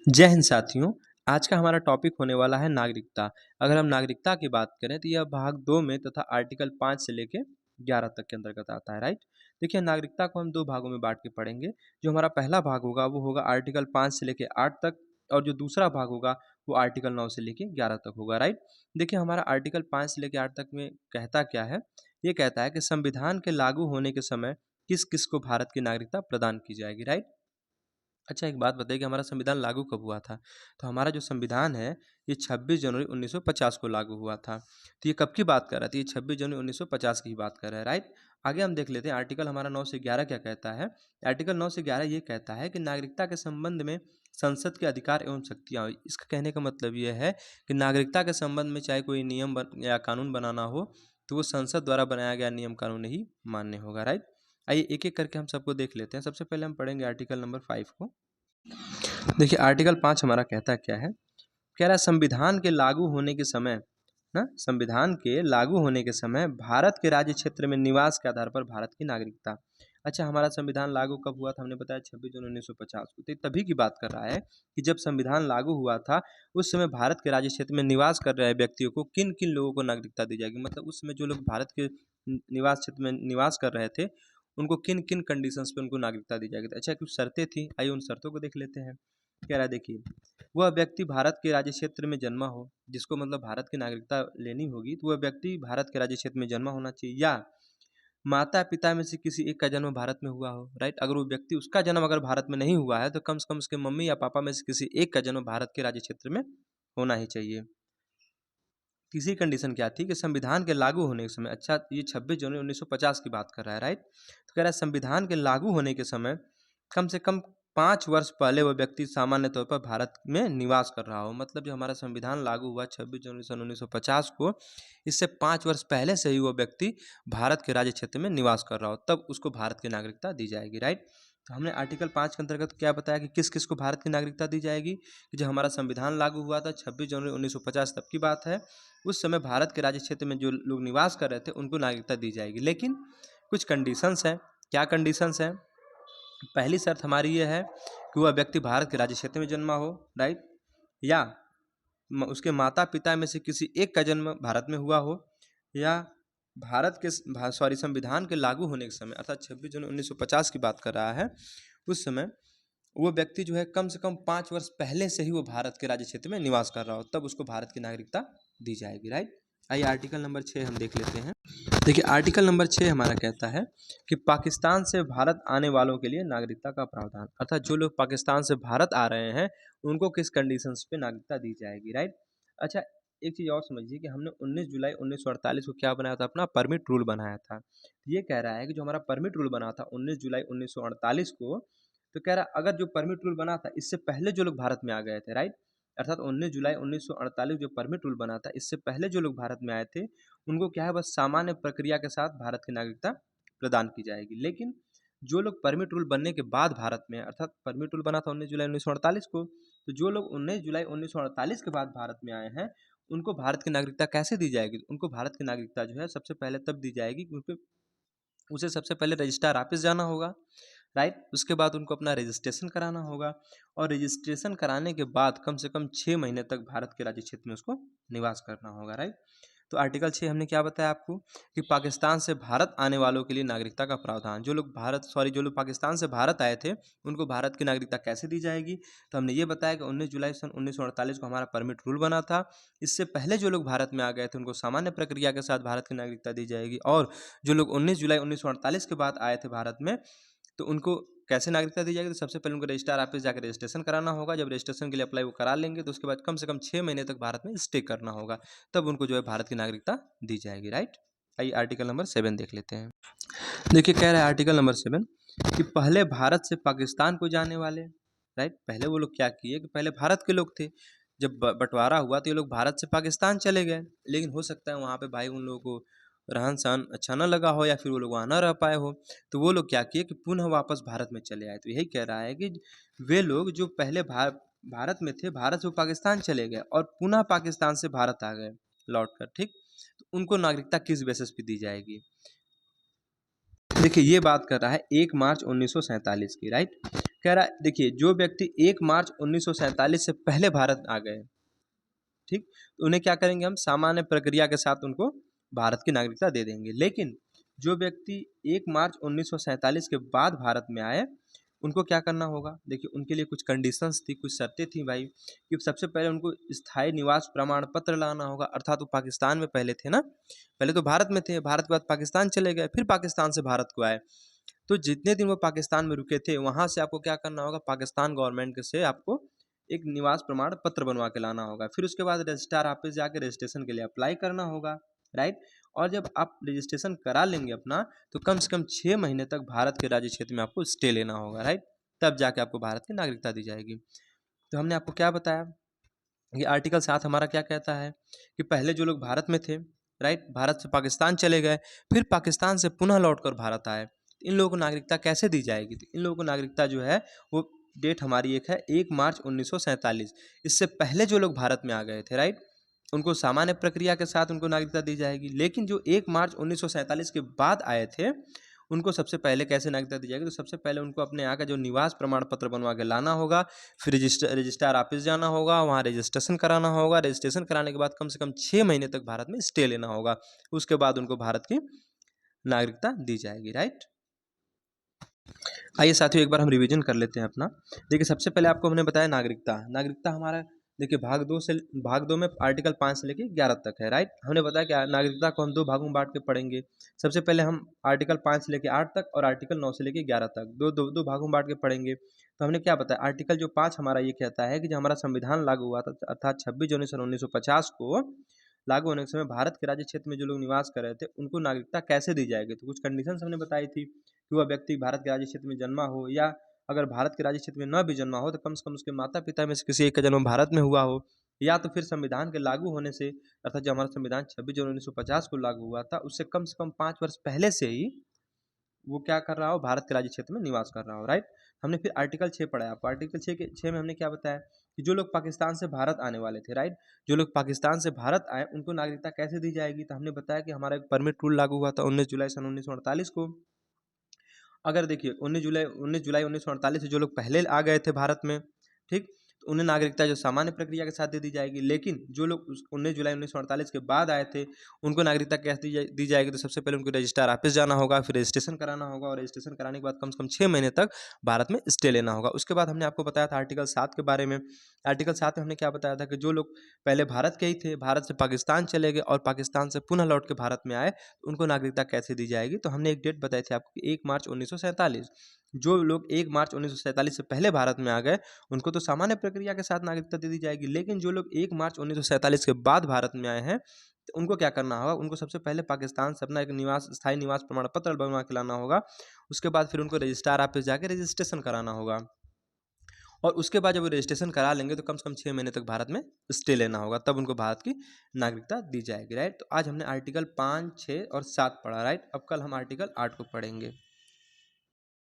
जय हिंद साथियों। आज का हमारा टॉपिक होने वाला है नागरिकता। अगर हम नागरिकता की बात करें तो यह भाग 2 में तथा आर्टिकल 5 से लेके 11 तक के अंतर्गत आता है, राइट। देखिए, नागरिकता को हम 2 भागों में बांट के पढ़ेंगे। जो हमारा पहला भाग होगा वो होगा आर्टिकल 5 से लेके 8 तक, और जो दूसरा भाग होगा वो आर्टिकल 9 से लेके 11 तक होगा, राइट। देखिए, हमारा आर्टिकल 5 से लेके 8 तक में कहता क्या है। ये कहता है कि संविधान के लागू होने के समय किस किस को भारत की नागरिकता प्रदान की जाएगी, राइट। अच्छा, एक बात बताइए कि हमारा संविधान लागू कब हुआ था? तो हमारा जो संविधान है, ये 26 जनवरी 1950 को लागू हुआ था। तो ये कब की बात कर रहा है? तो ये 26 जनवरी 1950 की ही बात कर रहा है, राइट? आगे हम देख लेते हैं आर्टिकल हमारा 9 से 11 क्या कहता है? आर्टिकल 9 से 11 ये कहता है कि नागरिकता के संबंध में संसद के अधिकार एवं शक्तियाँ। इसका कहने का मतलब ये है कि नागरिकता के संबंध में चाहे कोई नियम या कानून बनाना हो, तो वो संसद द्वारा बनाया गया नियम कानून ही मान्य होगा, राइट? आइए एक-एक करके हम सबको देख लेते हैं। सबसे पहले हम पढ़ेंगे आर्टिकल नंबर 5 को। देखिए, आर्टिकल 5 हमारा कहता क्या है? कह रहा है संविधान के लागू होने के समय ना, संविधान के लागू होने के समय भारत के राज्य क्षेत्र में निवास के आधार पर भारत की नागरिकता। अच्छा, हमारा संविधान लागू कब हुआ था? हमने बताया 26 जून 1950 को। तो ये तभी की बात कर रहा है कि जब संविधान लागू हुआ था, उस समय भारत के राज्य क्षेत्र में निवास कर रहे व्यक्तियों को किन-किन लोगों को नागरिकता दी जाएगी। मतलब उस समय जो लोग भारत के निवास क्षेत्र में निवास कर रहे थे, उनको किन-किन कंडीशंस पे उनको नागरिकता दी जाएगी। तो अच्छा, कुछ शर्तें थी, आइए उन शर्तों को देख लेते हैं। कह रहा है देखिए, वह व्यक्ति भारत के राज्य क्षेत्र में जन्मा हो, जिसको मतलब भारत की नागरिकता लेनी होगी, तो वह व्यक्ति भारत के राज्य क्षेत्र में जन्मा होना चाहिए, या माता-पिता में से किसी एक का जन्म भारत में हुआ हो, राइट? अगर वो व्यक्ति उसका जन्म अगर भारत में नहीं हुआ है, तो कम से कम उसके मम्मी या पापा में से किसी एक का जन्म भारत के राज्य क्षेत्र में होना ही चाहिए। तीसरी कंडीशन क्या थी कि संविधान के लागू होने के समय, अच्छा ये 26 जनवरी 1950 की बात कर रहा है, राइट। तो कह रहा है संविधान के लागू होने के समय कम से कम 5 वर्ष पहले वह व्यक्ति सामान्य तौर पर भारत में निवास कर रहा हो। मतलब जो हमारा संविधान लागू हुआ 26 जनवरी सन 1950 को, इससे 5 वर्ष पहले से ही वह व्यक्ति भारत के राज्य क्षेत्र में निवास कर रहा हो, तब उसको भारत की नागरिकता दी जाएगी, राइट। तो हमने आर्टिकल 5 के अंतर्गत क्या बताया कि किस किस को भारत की नागरिकता दी जाएगी। कि जब हमारा संविधान लागू हुआ था 26 जनवरी 1950 तब की बात है। उस समय भारत के राज्य क्षेत्र में जो लोग निवास कर रहे थे उनको नागरिकता दी जाएगी, लेकिन कुछ कंडीशंस हैं। क्या कंडीशंस हैं? पहली शर्त हमारी ये है कि वह व्यक्ति भारत के राज्य क्षेत्र में जन्मा हो, राइट, या उसके माता पिता में से किसी एक का जन्म भारत में हुआ हो, या भारत के संविधान के लागू होने के समय अर्थात 26 जनवरी 1950 की बात कर रहा है, उस समय वो व्यक्ति जो है कम से कम 5 वर्ष पहले से ही वो भारत के राज्य क्षेत्र में निवास कर रहा हो, तब उसको भारत की नागरिकता दी जाएगी, राइट। आइए आर्टिकल नंबर 6 हम देख लेते हैं। देखिए, आर्टिकल नंबर 6 हमारा कहता है कि पाकिस्तान से भारत आने वालों के लिए नागरिकता का प्रावधान। अर्थात जो लोग पाकिस्तान से भारत आ रहे हैं उनको किस कंडीशंस पे नागरिकता दी जाएगी, राइट। अच्छा, एक चीज़ और समझिए कि हमने 19 जुलाई 1948 को क्या बनाया था? अपना परमिट रूल बनाया था। ये कह रहा है कि जो हमारा परमिट रूल बना था 19 जुलाई 1948 को, तो कह रहा है अगर जो परमिट रूल बना था इससे पहले जो लोग भारत में आ गए थे, राइट, अर्थात 19 जुलाई 1948 जो परमिट रूल बना था, इससे पहले जो लोग भारत में आए थे उनको क्या है, बस सामान्य प्रक्रिया के साथ भारत की नागरिकता प्रदान की जाएगी। लेकिन जो लोग परमिट रूल बनने के बाद भारत में, अर्थात परमिट रूल बना था 19 जुलाई 1948 को, तो जो लोग 19 जुलाई 1948 के बाद भारत में आए हैं उनको भारत की नागरिकता कैसे दी जाएगी? उनको भारत की नागरिकता जो है सबसे पहले तब दी जाएगी क्योंकि उसे सबसे पहले रजिस्ट्रार ऑफिस जाना होगा, राइट। उसके बाद उनको अपना रजिस्ट्रेशन कराना होगा, और रजिस्ट्रेशन कराने के बाद कम से कम 6 महीने तक भारत के राज्य क्षेत्र में उसको निवास करना होगा, राइट। तो आर्टिकल 6 हमने क्या बताया आपको कि पाकिस्तान से भारत आने वालों के लिए नागरिकता का प्रावधान। जो लोग पाकिस्तान से भारत आए थे उनको भारत की नागरिकता कैसे दी जाएगी? तो हमने ये बताया कि 19 जुलाई सन 1948 को हमारा परमिट रूल बना था। इससे पहले जो लोग भारत में आ गए थे उनको सामान्य प्रक्रिया के साथ भारत की नागरिकता दी जाएगी, और जो लोग 19 जुलाई 1948 के बाद आए थे भारत में, तो उनको कैसे नागरिकता दी जाएगी? तो सबसे पहले उनको रजिस्ट्रार ऑफिस जाकर रजिस्ट्रेशन कराना होगा। जब रजिस्ट्रेशन के लिए अप्लाई वो करा लेंगे तो उसके बाद कम से कम 6 महीने तक भारत में स्टे करना होगा, तब उनको जो है भारत की नागरिकता दी जाएगी, राइट। आइए आर्टिकल नंबर 7 देख लेते हैं। देखिए, कह रहा है आर्टिकल नंबर 7 कि पहले भारत से पाकिस्तान को जाने वाले, राइट, पहले वो लोग क्या किए कि पहले भारत के लोग थे, जब बंटवारा हुआ तो ये लोग भारत से पाकिस्तान चले गए, लेकिन हो सकता है वहाँ पे भाई उन लोगों को रहन सहन अच्छा ना लगा हो, या फिर वो लोग वहाँ ना रह पाए हो, तो वो लोग क्या किए कि पुनः वापस भारत में चले आए। तो यही कह रहा है कि वे लोग जो पहले भारत में थे, भारत से वो पाकिस्तान चले गए और पुनः पाकिस्तान से भारत आ गए लौट कर, ठीक, तो उनको नागरिकता किस बेसिस पे दी जाएगी? देखिए, ये बात कर रहा है 1 मार्च 1947 की, राइट। कह रहा है देखिए जो व्यक्ति 1 मार्च 1947 से पहले भारत आ गए, ठीक, तो उन्हें क्या करेंगे हम सामान्य प्रक्रिया के साथ उनको भारत की नागरिकता दे देंगे। लेकिन जो व्यक्ति 1 मार्च 1947 के बाद भारत में आए, उनको क्या करना होगा? देखिए उनके लिए कुछ कंडीशंस थी, कुछ शर्तें थी भाई, कि सबसे पहले उनको स्थायी निवास प्रमाण पत्र लाना होगा, अर्थात वो पाकिस्तान में पहले थे ना, पहले तो भारत में थे, भारत के बाद पाकिस्तान चले गए, फिर पाकिस्तान से भारत को आए। तो जितने दिन वो पाकिस्तान में रुके थे, वहाँ से आपको क्या करना होगा? पाकिस्तान गवर्नमेंट के से आपको एक निवास प्रमाण पत्र बनवा के लाना होगा। फिर उसके बाद रजिस्ट्रार ऑफिस जाके रजिस्ट्रेशन के लिए अप्लाई करना होगा, राइट? और जब आप रजिस्ट्रेशन करा लेंगे अपना, तो कम से कम 6 महीने तक भारत के राज्य क्षेत्र में आपको स्टे लेना होगा, राइट? तब जाके आपको भारत की नागरिकता दी जाएगी। तो हमने आपको क्या बताया? ये आर्टिकल 7 हमारा क्या कहता है कि पहले जो लोग भारत में थे, राइट, भारत से पाकिस्तान चले गए, फिर पाकिस्तान से पुनः लौटकर भारत आए, तो इन लोगों को नागरिकता कैसे दी जाएगी? तो इन लोगों को नागरिकता जो है वो डेट हमारी एक है 1 मार्च 1947। इससे पहले जो लोग भारत में आ गए थे, राइट, उनको सामान्य प्रक्रिया के साथ उनको नागरिकता दी जाएगी। लेकिन जो 1 मार्च 1947 के बाद आए थे, उनको सबसे पहले कैसे नागरिकता दी जाएगी? तो सबसे पहले उनको अपने यहाँ का जो निवास प्रमाण पत्र बनवा के लाना होगा, फिर रजिस्ट्रार ऑफिस जाना होगा, वहाँ रजिस्ट्रेशन कराना होगा, रजिस्ट्रेशन कराने के बाद कम से कम 6 महीने तक भारत में स्टे लेना होगा, उसके बाद उनको भारत की नागरिकता दी जाएगी, राइट? आइए साथियों एक बार हम रिवीजन कर लेते हैं अपना। देखिए सबसे पहले आपको हमने बताया नागरिकता। नागरिकता हमारा देखिए भाग 2 में आर्टिकल 5 से लेके 11 तक है, राइट? हमने बताया कि नागरिकता को हम 2 भागों में बाँट के पढ़ेंगे। सबसे पहले हम आर्टिकल 5 से लेके 8 तक और आर्टिकल 9 से लेके 11 तक दो भागों में बाँट के पढ़ेंगे। तो हमने क्या बताया? आर्टिकल जो 5 हमारा ये कहता है कि जब हमारा संविधान लागू हुआ था अर्थात 26 जनवरी सन 1950 को लागू होने के समय भारत के राज्य क्षेत्र में जो लोग निवास कर रहे थे, उनको नागरिकता कैसे दी जाएगी? तो कुछ कंडीशंस हमने बताई थी कि वह व्यक्ति भारत के राज्य क्षेत्र में जन्मा हो, या अगर भारत के राज्य क्षेत्र में न भी जन्मा हो तो कम से कम उसके माता-पिता में से किसी एक का जन्म भारत में हुआ हो, या तो फिर संविधान के लागू होने से अर्थात जब हमारा संविधान 26 जनवरी 1950 को लागू हुआ था, उससे कम से कम 5 वर्ष पहले से ही वो क्या कर रहा हो? भारत के राज्य क्षेत्र में निवास कर रहा हो, राइट? हमने फिर आर्टिकल 6 पढ़ा है आपको। आर्टिकल 6 में हमने क्या बताया कि जो लोग पाकिस्तान से भारत आने वाले थे, राइट? जो लोग पाकिस्तान से भारत आए, उनको नागरिकता कैसे दी जाएगी? तो हमने बताया कि हमारा एक परमिट रूल लागू हुआ था 19 जुलाई सन 1948 को। अगर देखिए 19 जुलाई 1948 से जो लोग पहले आ गए थे भारत में, ठीक, तो उन्हें नागरिकता जो सामान्य प्रक्रिया के साथ दे दी जाएगी। लेकिन जो लोग 19 जुलाई 1948 के बाद आए थे, उनको नागरिकता कैसे दी जाएगी? तो सबसे पहले उनको रजिस्ट्रार ऑफिस जाना होगा, फिर रजिस्ट्रेशन कराना होगा, और रजिस्ट्रेशन कराने के बाद कम से कम 6 महीने तक भारत में स्टे लेना होगा। उसके बाद हमने आपको बताया था आर्टिकल 7 के बारे में। आर्टिकल 7 में हमने क्या बताया था कि जो लोग पहले भारत के ही थे, भारत से पाकिस्तान चले गए और पाकिस्तान से पुनः लौट के भारत में आए, तो उनको नागरिकता कैसे दी जाएगी? तो हमने एक डेट बताई थी आपको कि 1 मार्च 1947। जो लोग 1 मार्च 1947 से पहले भारत में आ गए, उनको तो सामान्य प्रक्रिया के साथ नागरिकता दे दी जाएगी। लेकिन जो लोग 1 मार्च 1947 के बाद भारत में आए हैं, तो उनको क्या करना होगा? उनको सबसे पहले पाकिस्तान से अपना एक स्थायी निवास प्रमाण पत्र बनवा के लाना होगा। उसके बाद फिर उनको रजिस्ट्रार ऑफिस जाके रजिस्ट्रेशन कराना होगा, और उसके बाद जब वो रजिस्ट्रेशन करा लेंगे तो कम से कम 6 महीने तक भारत में स्टे लेना होगा, तब उनको भारत की नागरिकता दी जाएगी, राइट? तो आज हमने आर्टिकल 5, 6 और 7 पढ़ा, राइट? अब कल हम आर्टिकल 8 को पढ़ेंगे।